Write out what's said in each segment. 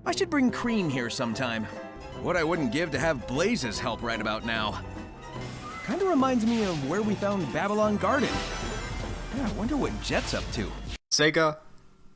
I should bring Cream here sometime. What I wouldn't give to have Blaze's help right about now. Kinda reminds me of where we found Babylon Garden. Yeah, I wonder what Jet's up to. Sega,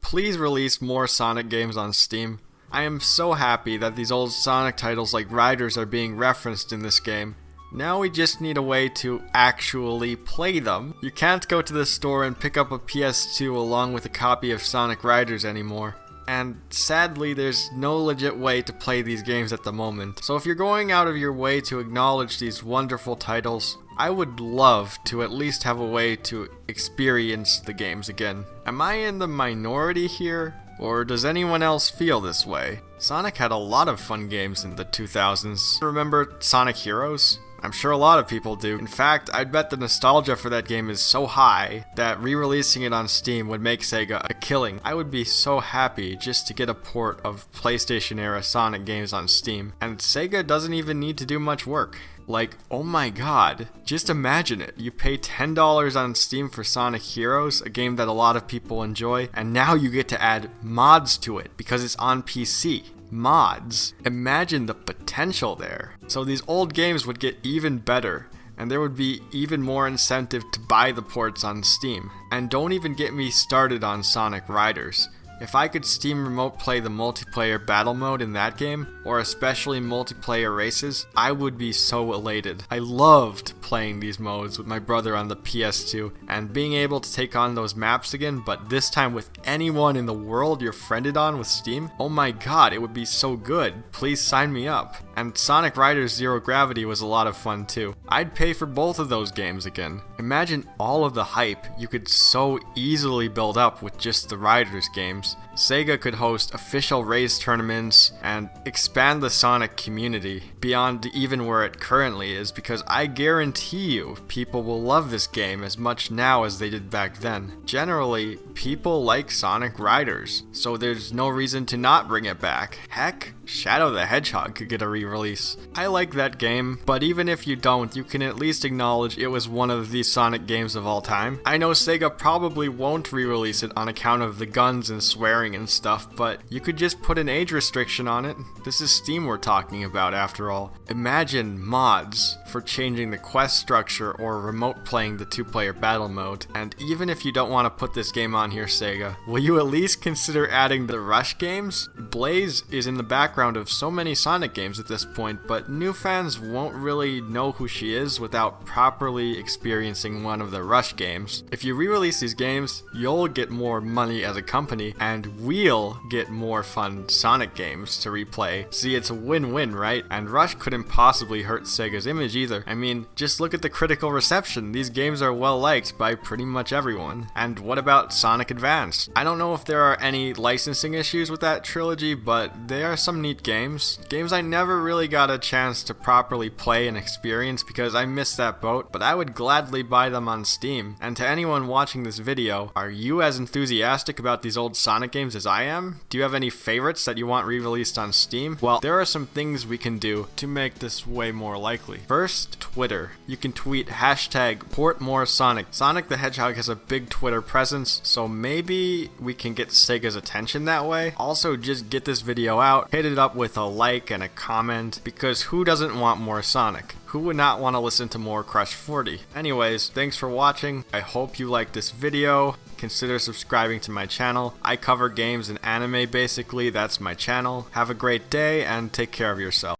please release more Sonic games on Steam. I am so happy that these old Sonic titles like Riders are being referenced in this game. Now we just need a way to actually play them. You can't go to the store and pick up a PS2 along with a copy of Sonic Riders anymore. And sadly, there's no legit way to play these games at the moment. So if you're going out of your way to acknowledge these wonderful titles, I would love to at least have a way to experience the games again. Am I in the minority here? Or does anyone else feel this way? Sonic had a lot of fun games in the 2000s. Remember Sonic Heroes? I'm sure a lot of people do. In fact, I'd bet the nostalgia for that game is so high that re-releasing it on Steam would make Sega a killing. I would be so happy just to get a port of PlayStation-era Sonic games on Steam. And Sega doesn't even need to do much work. Like, oh my god, just imagine it. You pay $10 on Steam for Sonic Heroes, a game that a lot of people enjoy, and now you get to add mods to it because it's on PC. Mods. Imagine the potential there. So these old games would get even better, and there would be even more incentive to buy the ports on Steam. And don't even get me started on Sonic Riders. If I could Steam Remote play the multiplayer battle mode in that game, or especially multiplayer races, I would be so elated. I loved playing these modes with my brother on the PS2, and being able to take on those maps again, but this time with anyone in the world you're friended on with Steam. Oh my god, it would be so good. Please sign me up. And Sonic Riders Zero Gravity was a lot of fun too. I'd pay for both of those games again. Imagine all of the hype you could so easily build up with just the Riders games. Sega could host official race tournaments and expand the Sonic community beyond even where it currently is, because I guarantee you people will love this game as much now as they did back then. Generally, people like Sonic Riders, so there's no reason to not bring it back. Heck, Shadow the Hedgehog could get a re-release. I like that game, but even if you don't, you can at least acknowledge it was one of the Sonic games of all time. I know Sega probably won't re-release it on account of the guns and swearing and stuff, but you could just put an age restriction on it. This is Steam we're talking about after all. Imagine mods for changing the quest structure or remote playing the two-player battle mode. And even if you don't want to put this game on here, Sega, will you at least consider adding the Rush games? Blaze is in the background of so many Sonic games at this point, but new fans won't really know who she is without properly experiencing one of the Rush games. If you re-release these games, you'll get more money as a company, and we'll get more fun Sonic games to replay. See, it's a win-win, right? And Rush couldn't possibly hurt Sega's image either. I mean, just look at the critical reception. These games are well liked by pretty much everyone. And what about Sonic Advance? I don't know if there are any licensing issues with that trilogy, but they are some neat games. Games I never really got a chance to properly play and experience because I missed that boat, but I would gladly buy them on Steam. And to anyone watching this video, are you as enthusiastic about these old Sonic games as I am? Do you have any favorites that you want re-released on Steam? Well, there are some things we can do to make this way more likely. First, Twitter. You can tweet hashtag #PortMoreSonic. Sonic the Hedgehog has a big Twitter presence, so maybe we can get Sega's attention that way. Also, just get this video out, hit it up with a like and a comment, because who doesn't want more Sonic? Who would not want to listen to more Crush 40? Anyways, thanks for watching. I hope you liked this video. Consider subscribing to my channel. I cover games and anime basically, that's my channel. Have a great day and take care of yourself.